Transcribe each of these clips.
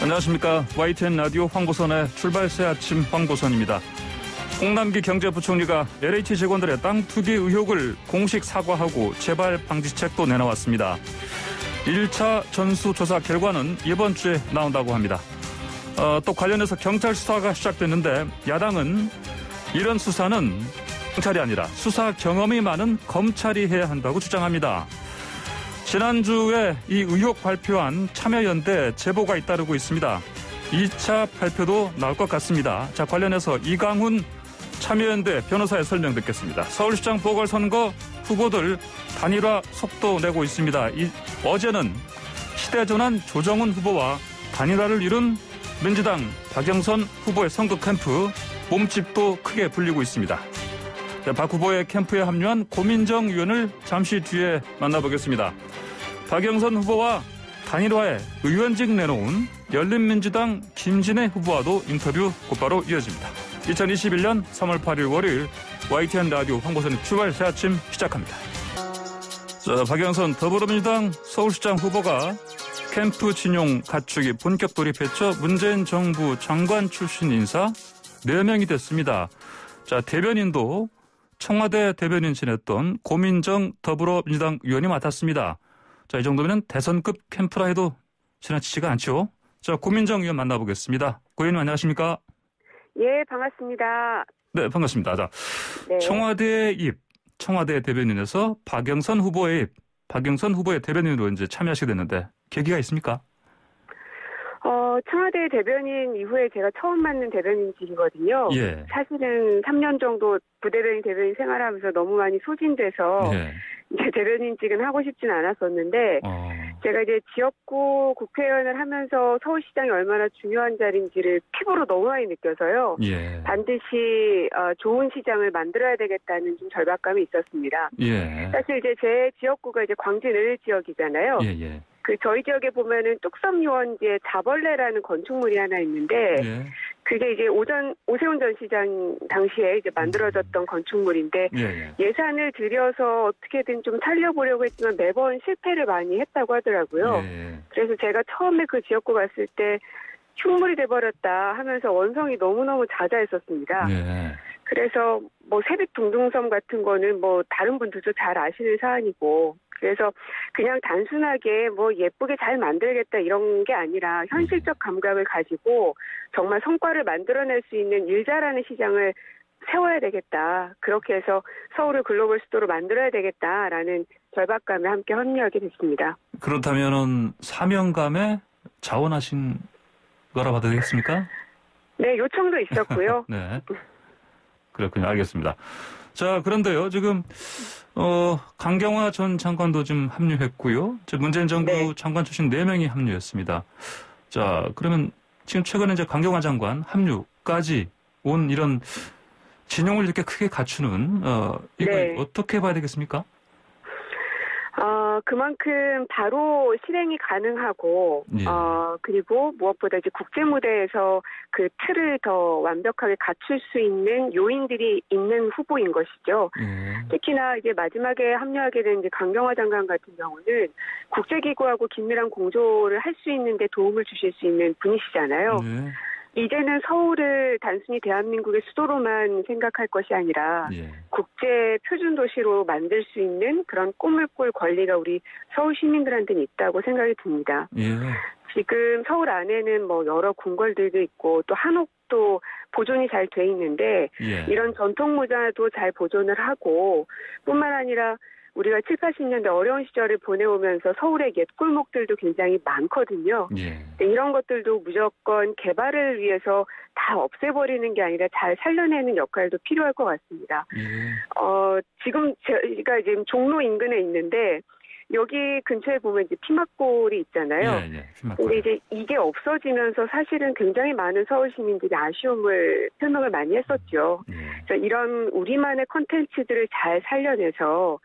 안녕하십니까. YTN 라디오 황보선의 출발새 아침 황보선입니다. 홍남기 경제부총리가 LH 직원들의 땅 투기 의혹을 공식 사과하고 재발 방지책도 내놓았습니다. 1차 전수조사 결과는 이번 주에 나온다고 합니다. 또 관련해서 경찰 수사가 시작됐는데 야당은 이런 수사는 경찰이 아니라 수사 경험이 많은 검찰이 해야 한다고 주장합니다. 지난주에 이 의혹 발표한 참여연대 제보가 잇따르고 있습니다. 2차 발표도 나올 것 같습니다. 자, 관련해서 이강훈 참여연대 변호사의 설명 듣겠습니다. 서울시장 보궐선거 후보들 단일화 속도 내고 있습니다. 어제는 시대전환 조정훈 후보와 단일화를 이룬 민주당 박영선 후보의 선거 캠프 몸집도 크게 불리고 있습니다. 박 후보의 캠프에 합류한 고민정 의원을 잠시 뒤에 만나보겠습니다. 박영선 후보와 단일화에 의원직 내놓은 열린민주당 김진애 후보와도 인터뷰 곧바로 이어집니다. 2021년 3월 8일 월요일 YTN 라디오 황보선의 출발 새 아침 시작합니다. 자, 박영선 더불어민주당 서울시장 후보가 캠프 진용 갖추기 본격 돌입했죠. 문재인 정부 장관 출신 인사 4명이 됐습니다. 자, 대변인도 청와대 대변인 지냈던 고민정 더불어민주당 의원이 맡았습니다. 자, 이 정도면 대선급 캠프라 해도 지나치지가 않죠. 자, 고민정 의원 만나보겠습니다. 고 의원님 안녕하십니까? 예, 반갑습니다. 네, 반갑습니다. 자, 네. 청와대 대변인에서 박영선 후보의 대변인으로 이제 참여하시게 됐는데 계기가 있습니까? 청와대 대변인 이후에 제가 처음 맡는 대변인직이거든요. 예. 사실은 3년 정도 부대변인 대변인 생활하면서 너무 많이 소진돼서 예. 이제 대변인직은 하고 싶진 않았었는데 제가 이제 지역구 국회의원을 하면서 서울시장이 얼마나 중요한 자리인지를 피부로 너무 많이 느껴서요. 예. 반드시 좋은 시장을 만들어야 되겠다는 좀 절박감이 있었습니다. 예. 사실 이제 제 지역구가 이제 광진을 지역이잖아요. 예. 그 저희 지역에 보면은 뚝섬 유원지에 자벌레라는 건축물이 하나 있는데 예. 그게 이제 오세훈 전 시장 당시에 이제 만들어졌던 건축물인데 예산을 들여서 어떻게든 좀 살려보려고 했지만 매번 실패를 많이 했다고 하더라고요. 그래서 제가 처음에 그 지역구 갔을 때 흉물이 돼버렸다 하면서 원성이 너무너무 자자했었습니다. 그래서 뭐 세빛둥둥섬 같은 거는 뭐 다른 분들도 잘 아시는 사안이고 그래서 그냥 단순하게 뭐 예쁘게 잘 만들겠다 이런 게 아니라 현실적 감각을 가지고 정말 성과를 만들어낼 수 있는 일 잘하는 시장을 세워야 되겠다. 그렇게 해서 서울을 글로벌 수도로 만들어야 되겠다라는 절박감에 함께 합류하게 됐습니다. 그렇다면은 사명감에 자원하신 거라 봐도 되겠습니까? 네, 요청도 있었고요. 네. 그렇군요. 알겠습니다. 자, 그런데요. 지금 강경화 전 장관도 좀 합류했고요. 문재인 정부 장관 출신 4명이 합류했습니다. 자, 그러면 지금 최근에 이제 강경화 장관 합류까지 온 이런 진영을 이렇게 크게 갖추는 이걸 어떻게 봐야 되겠습니까? 그만큼 바로 실행이 가능하고, 그리고 무엇보다 이제 국제 무대에서 그 틀을 더 완벽하게 갖출 수 있는 요인들이 있는 후보인 것이죠. 특히나 이제 마지막에 합류하게 된 이제 강경화 장관 같은 경우는 국제기구하고 긴밀한 공조를 할 수 있는데 도움을 주실 수 있는 분이시잖아요. 이제는 서울을 단순히 대한민국의 수도로만 생각할 것이 아니라 국제 표준 도시로 만들 수 있는 그런 꿈을 꿀 권리가 우리 서울 시민들한테는 있다고 생각이 듭니다. 지금 서울 안에는 뭐 여러 궁궐들도 있고 또 한옥도 보존이 잘 돼 있는데 이런 전통 무자도 잘 보존을 하고 뿐만 아니라 우리가 7, 80년대 어려운 시절을 보내오면서 서울의 옛 골목들도 굉장히 많거든요. 이런 것들도 무조건 개발을 위해서 다 없애버리는 게 아니라 잘 살려내는 역할도 필요할 것 같습니다. 지금 제가 지금 종로 인근에 있는데 여기 근처에 보면 이제 피막골이 있잖아요. 근데 이제 이게 없어지면서 사실은 굉장히 많은 서울 시민들이 표명을 많이 했었죠. 그래서 이런 우리만의 콘텐츠들을 잘 살려내서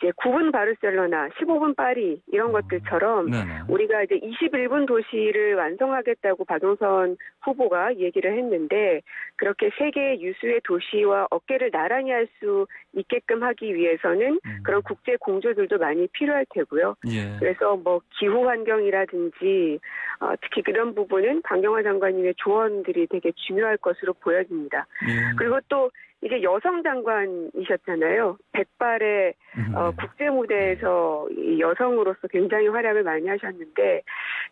이제 9분 바르셀로나, 15분 파리 이런 것들처럼 우리가 이제 21분 도시를 완성하겠다고 박영선 후보가 얘기를 했는데 그렇게 세계 유수의 도시와 어깨를 나란히 할 수 있게끔 하기 위해서는 그런 국제 공조들도 많이 필요할 테고요. 그래서 뭐 기후 환경이라든지 특히 그런 부분은 강경화 장관님의 조언들이 되게 중요할 것으로 보여집니다. 그리고 또 이게 여성 장관이셨잖아요. 백발의 국제 무대에서 이 여성으로서 굉장히 활약을 많이 하셨는데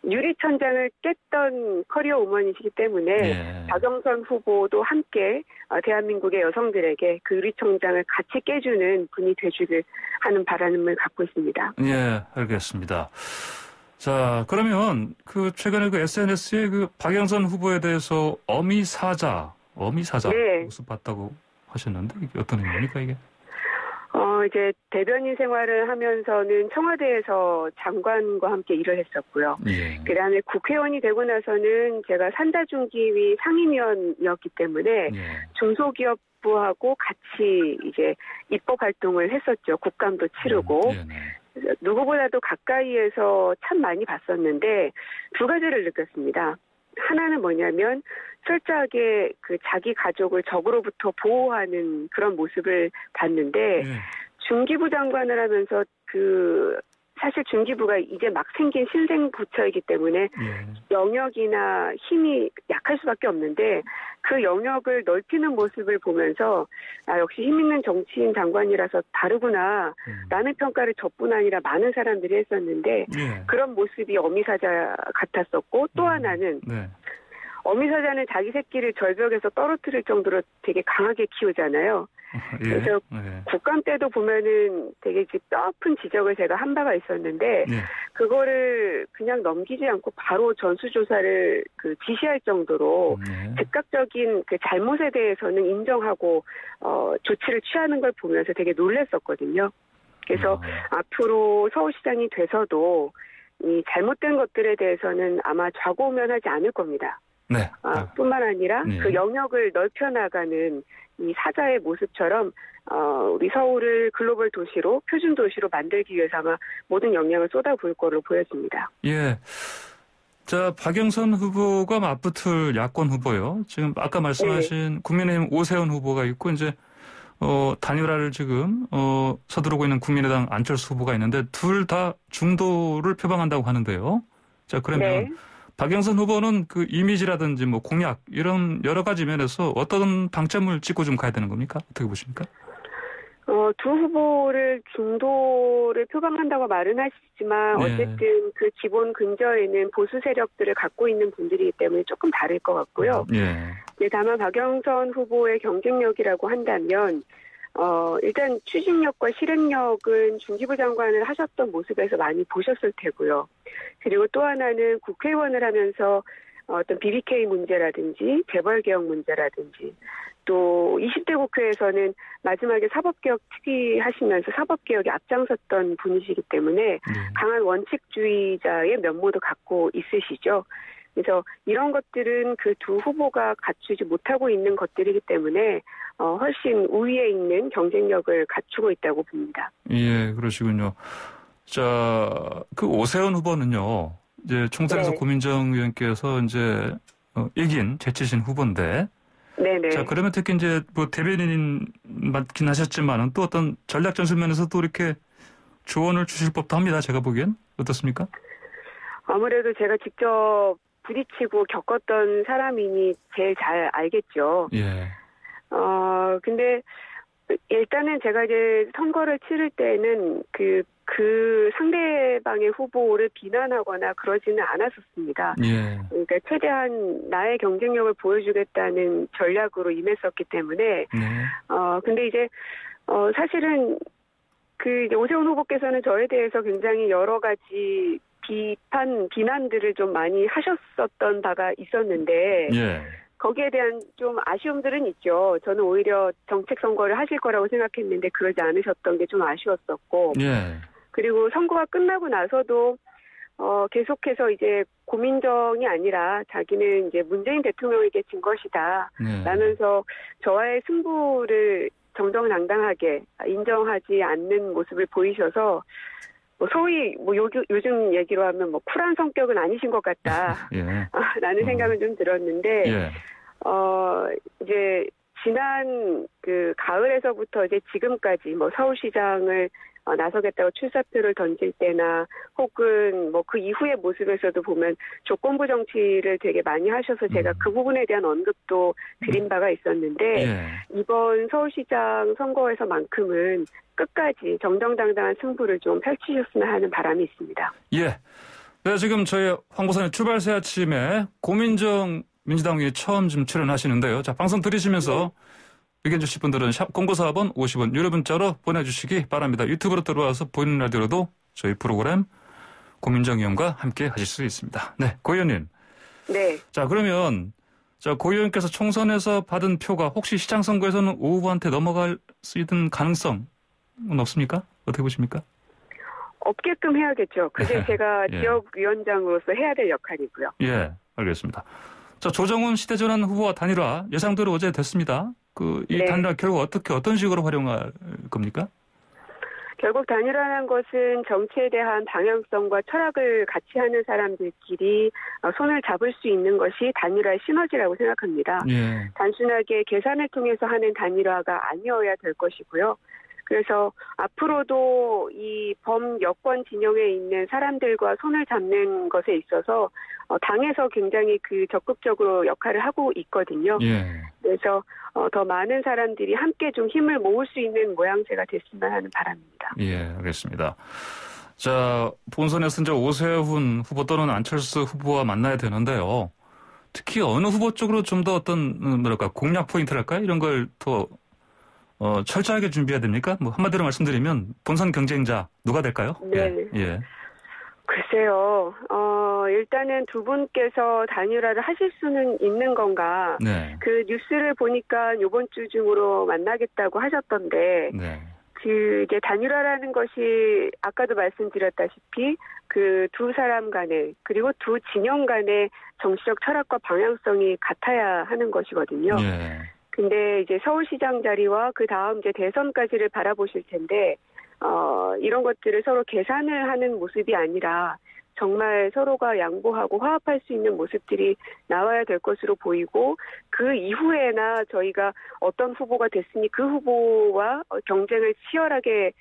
유리천장을 깼던 커리어 우먼이시기 때문에 박영선 후보도 함께 대한민국의 여성들에게 그 유리천장을 같이 깨주는 분이 되주길 하는 바람을 갖고 있습니다. 예, 알겠습니다. 자, 그러면 그 최근에 그 SNS에 그 박영선 후보에 대해서 어미사자 네. 모습 봤다고 하셨는데 이게 어떤 의미입니까 이게? 이제 대변인 생활을 하면서는 청와대에서 장관과 함께 일을 했었고요. 그다음에 국회의원이 되고 나서는 제가 산자중기위 상임위원이었기 때문에 중소기업부하고 같이 이제 입법 활동을 했었죠. 국감도 치르고. 누구보다도 가까이에서 참 많이 봤었는데 두 가지를 느꼈습니다. 하나는 뭐냐면 철저하게 그 자기 가족을 적으로부터 보호하는 그런 모습을 봤는데 중기부 장관을 하면서 그 사실 중기부가 이제 막 생긴 신생 부처이기 때문에 영역이나 힘이 약할 수밖에 없는데 그 영역을 넓히는 모습을 보면서 역시 힘 있는 정치인 장관이라서 다르구나 라는 평가를 저뿐 아니라 많은 사람들이 했었는데 그런 모습이 어미사자 같았었고 또 하나는 어미사자는 자기 새끼를 절벽에서 떨어뜨릴 정도로 되게 강하게 키우잖아요. 그래서 국감 때도 보면은 되게 뼈아픈 지적을 제가 한 바가 있었는데 그거를 그냥 넘기지 않고 바로 전수조사를 지시할 정도로 즉각적인 그 잘못에 대해서는 인정하고 조치를 취하는 걸 보면서 되게 놀랐었거든요. 그래서 앞으로 서울시장이 돼서도 이 잘못된 것들에 대해서는 아마 좌고우면하지 않을 겁니다. 뿐만 아니라 그 영역을 넓혀나가는 이 사자의 모습처럼 우리 서울을 글로벌 도시로 표준 도시로 만들기 위해서 아마 모든 역량을 쏟아부을 거로 보여집니다. 예. 자, 박영선 후보가 맞붙을 야권 후보요. 지금 아까 말씀하신 국민의힘 오세훈 후보가 있고 이제 단일화를 지금 서두르고 있는 국민의당 안철수 후보가 있는데 둘 다 중도를 표방한다고 하는데요. 자, 그러면 박영선 후보는 그 이미지라든지 뭐 공약 이런 여러 가지 면에서 어떤 방점을 찍고 좀 가야 되는 겁니까? 어떻게 보십니까? 두 후보를 중도를 표방한다고 말은 하시지만 어쨌든 그 기본 근저에는 보수 세력들을 갖고 있는 분들이기 때문에 조금 다를 것 같고요. 다만 박영선 후보의 경쟁력이라고 한다면 일단 추진력과 실행력은 중기부 장관을 하셨던 모습에서 많이 보셨을 테고요. 그리고 또 하나는 국회의원을 하면서 어떤 BBK 문제라든지 재벌개혁 문제라든지 또 20대 국회에서는 마지막에 사법개혁 특위하시면서 사법개혁에 앞장섰던 분이시기 때문에 강한 원칙주의자의 면모도 갖고 있으시죠. 그래서 이런 것들은 그 두 후보가 갖추지 못하고 있는 것들이기 때문에 훨씬 우위에 있는 경쟁력을 갖추고 있다고 봅니다. 예, 그러시군요. 자, 그 오세훈 후보는요, 이제 총선에서 고민정 의원께서 이제 이긴 제치신 후보인데, 자, 그러면 특히 이제 뭐 대변인 맡긴 하셨지만은 또 어떤 전략 전술 면에서도 이렇게 조언을 주실 법도 합니다. 제가 보기엔 어떻습니까? 아무래도 제가 직접 부딪히고 겪었던 사람이니 제일 잘 알겠죠. 근데 일단은 제가 이제 선거를 치를 때는 그 상대방의 후보를 비난하거나 그러지는 않았었습니다. 그러니까 최대한 나의 경쟁력을 보여주겠다는 전략으로 임했었기 때문에, 근데 이제, 사실은 이제 오세훈 후보께서는 저에 대해서 굉장히 여러 가지 비난들을 좀 많이 하셨었던 바가 있었는데, 거기에 대한 좀 아쉬움들은 있죠. 저는 오히려 정책 선거를 하실 거라고 생각했는데 그러지 않으셨던 게 좀 아쉬웠었고, 그리고 선거가 끝나고 나서도 계속해서 이제 고민정이 아니라 자기는 이제 문재인 대통령에게 진 것이다 라면서 저와의 승부를 정정당당하게 인정하지 않는 모습을 보이셔서 소위 요즘 얘기로 하면 쿨한 성격은 아니신 것 같다 라는 생각은 좀 들었는데 이제 지난 그 가을에서부터 이제 지금까지 서울시장을 나서겠다고 출사표를 던질 때나 혹은 뭐 그 이후의 모습에서도 보면 조건부 정치를 되게 많이 하셔서 제가 그 부분에 대한 언급도 드린 바가 있었는데 예. 이번 서울시장 선거에서만큼은 끝까지 정정당당한 승부를 좀 펼치셨으면 하는 바람이 있습니다. 예. 네, 지금 저희 황보선의 출발새 아침에 고민정 민주당 의원이 처음 좀 출연하시는데요. 자, 방송 들으시면서 의견 주실 분들은 샵 0941번 50원 유료 문자로 보내주시기 바랍니다. 유튜브로 들어와서 보이는 라디오로도 저희 프로그램 고민정 의원과 함께 하실 수 있습니다. 네, 고 의원님. 네. 자, 그러면 고 의원께서 총선에서 받은 표가 혹시 시장 선거에서는 오 후보한테 넘어갈 수 있는 가능성은 없습니까? 어떻게 보십니까? 없게끔 해야겠죠. 그게 제가 예. 지역위원장으로서 해야 될 역할이고요. 예, 알겠습니다. 자, 조정훈 시대전환 후보와 단일화 예상대로 어제 됐습니다. 이 네. 단일화 결국 어떤 식으로 활용할 겁니까? 결국 단일화라는 것은 정치에 대한 방향성과 철학을 같이 하는 사람들끼리 손을 잡을 수 있는 것이 단일화의 시너지라고 생각합니다. 예. 단순하게 계산을 통해서 하는 단일화가 아니어야 될 것이고요. 그래서 앞으로도 이 범여권 진영에 있는 사람들과 손을 잡는 것에 있어서 당에서 굉장히 적극적으로 역할을 하고 있거든요. 예. 그래서 더 많은 사람들이 함께 좀 힘을 모을 수 있는 모양새가 됐으면 하는 바람입니다. 예, 알겠습니다. 자, 본선에서 이제 오세훈 후보 또는 안철수 후보와 만나야 되는데요. 특히 어느 후보 쪽으로 좀 더 공략 포인트랄까요? 이런 걸 더 철저하게 준비해야 됩니까? 뭐 한마디로 말씀드리면 본선 경쟁자 누가 될까요? 네. 예. 글쎄요. 일단은 두 분께서 단일화를 하실 수는 있는 건가? 네. 그 뉴스를 보니까 이번 주 중으로 만나겠다고 하셨던데, 네. 이제 단일화라는 것이 아까도 말씀드렸다시피 두 사람 간에 그리고 두 진영 간의 정치적 철학과 방향성이 같아야 하는 것이거든요. 예. 근데 이제 서울시장 자리와 그 다음 이제 대선까지를 바라보실 텐데, 이런 것들을 서로 계산을 하는 모습이 아니라 정말 서로가 양보하고 화합할 수 있는 모습들이 나와야 될 것으로 보이고 그 이후에나 저희가 어떤 후보가 됐으니 그 후보와 경쟁을 치열하게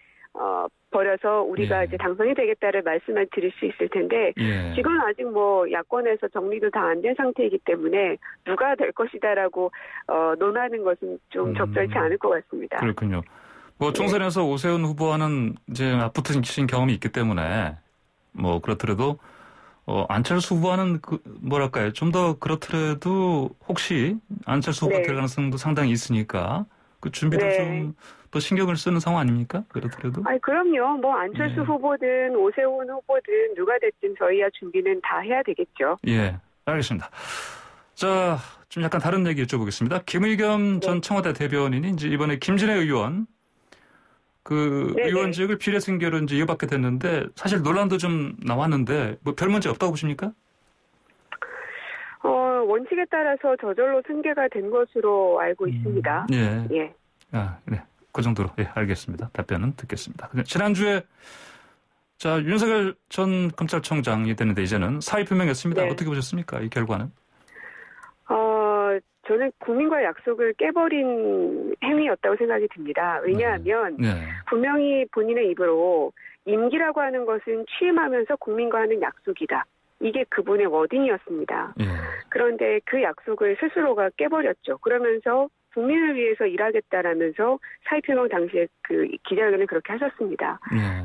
벌여서 우리가 이제 당선이 되겠다를 말씀을 드릴 수 있을 텐데 지금은 아직 야권에서 정리도 다 안 된 상태이기 때문에 누가 될 것이다라고 논하는 것은 좀 적절치 않을 것 같습니다. 그렇군요. 총선에서 오세훈 후보와는 이제 맞붙으신 경험이 있기 때문에 그렇더라도 안철수 후보와는 좀 더 그렇더라도 혹시 안철수 후보가 될 가능성도 상당히 있으니까 그 준비도 좀 더 신경을 쓰는 상황 아닙니까? 그렇더라도. 그럼요. 안철수 후보든 오세훈 후보든 누가 됐든 저희야 준비는 다 해야 되겠죠. 예, 알겠습니다. 자, 좀 약간 다른 얘기 여쭤보겠습니다. 김의겸 전 청와대 대변인이 이제 이번에 김진애 의원 의원직을 비례 승계로 이제 이어받게 됐는데 사실 논란도 좀 나왔는데 별 문제 없다고 보십니까? 원칙에 따라서 저절로 승계가 된 것으로 알고 있습니다. 예. 예. 네. 그 정도로. 예, 알겠습니다. 답변은 듣겠습니다. 지난주에 윤석열 전 검찰총장이 됐는데 이제는 사의 표명했습니다. 어떻게 보셨습니까? 이 결과는? 저는 국민과의 약속을 깨버린 행위였다고 생각이 듭니다. 왜냐하면 분명히 본인의 입으로 임기라고 하는 것은 취임하면서 국민과 하는 약속이다. 이게 그분의 워딩이었습니다. 그런데 그 약속을 스스로가 깨버렸죠. 그러면서 국민을 위해서 일하겠다라면서 사의표명 당시에 기자회견을 그렇게 하셨습니다.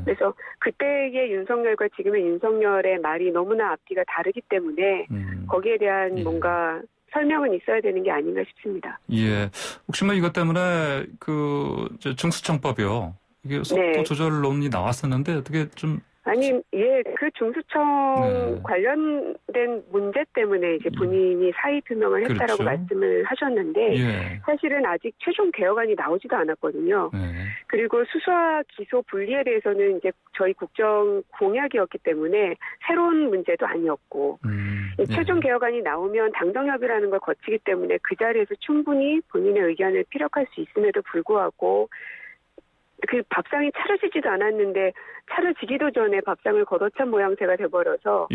그래서 그때의 윤석열과 지금의 윤석열의 말이 너무나 앞뒤가 다르기 때문에 거기에 대한 뭔가 설명은 있어야 되는 게 아닌가 싶습니다. 예. 혹시 이것 때문에 중수청법이요. 이게 속도 조절론이 나왔었는데 어떻게 좀 그 중수청 관련된 문제 때문에 이제 본인이 사의 표명을 했다라고 말씀을 하셨는데 사실은 아직 최종 개혁안이 나오지도 않았거든요. 그리고 수사 기소 분리에 대해서는 이제 저희 국정 공약이었기 때문에 새로운 문제도 아니었고 최종 개혁안이 나오면 당정협의라는 걸 거치기 때문에 그 자리에서 충분히 본인의 의견을 피력할 수 있음에도 불구하고 밥상이 차려지지도 않았는데 차려지기도 전에 밥상을 걷어찬 모양새가 돼버려서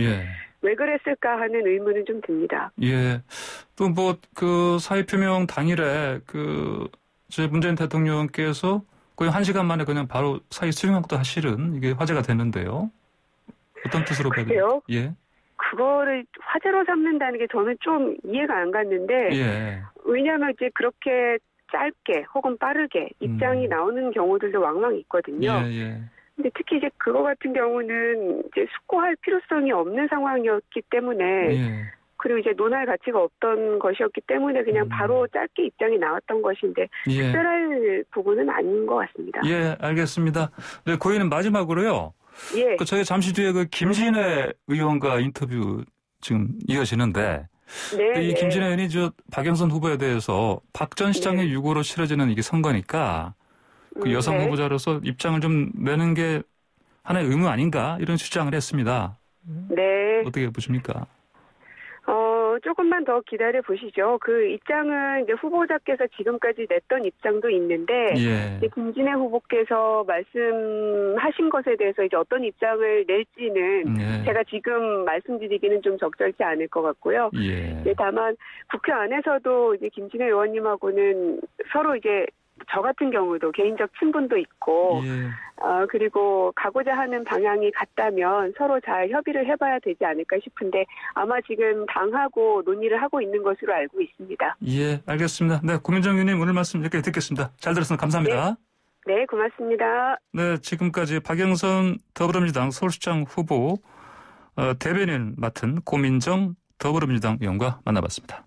왜 그랬을까 하는 의문은 좀 듭니다. 예. 또 사의 표명 당일에 문재인 대통령께서 거의 1시간 만에 그냥 바로 사의 수용 것도 사실은 이게 화제가 됐는데요. 어떤 뜻으로 봐야 돼요? 예. 그거를 화제로 삼는다는 게 저는 좀 이해가 안 갔는데 예. 왜냐하면 이제 그렇게 짧게 혹은 빠르게 입장이 나오는 경우들도 왕왕 있거든요. 예. 근데 특히 이제 그거 같은 경우는 이제 숙고할 필요성이 없는 상황이었기 때문에 예. 그리고 이제 논할 가치가 없던 것이었기 때문에 그냥 바로 짧게 입장이 나왔던 것인데 특별할 부분은 아닌 것 같습니다. 예, 알겠습니다. 네, 고위원님 마지막으로요. 예. 저희 잠시 뒤에 그 김진애 의원과 인터뷰 지금 이어지는데 네. 이 김진애 의원이 박영선 후보에 대해서 박 전 시장의 유고로 치러지는 이게 선거니까 그 여성 후보자로서 입장을 좀 내는 게 하나의 의무 아닌가 이런 주장을 했습니다. 네. 어떻게 보십니까? 조금만 더 기다려 보시죠. 그 입장은 이제 후보자께서 지금까지 냈던 입장도 있는데, 이제 김진애 후보께서 말씀하신 것에 대해서 이제 어떤 입장을 낼지는 제가 지금 말씀드리기는 좀 적절치 않을 것 같고요. 다만 국회 안에서도 이제 김진애 의원님하고는 서로 이제 저 같은 경우도 개인적 친분도 있고, 그리고 가고자 하는 방향이 같다면 서로 잘 협의를 해봐야 되지 않을까 싶은데 아마 지금 당하고 논의를 하고 있는 것으로 알고 있습니다. 예, 알겠습니다. 네, 고민정 의원님 오늘 말씀 여기까지 듣겠습니다. 잘 들었습니다. 감사합니다. 네, 고맙습니다. 네, 지금까지 박영선 더불어민주당 서울시장 후보 대변인 맡은 고민정 더불어민주당 의원과 만나봤습니다.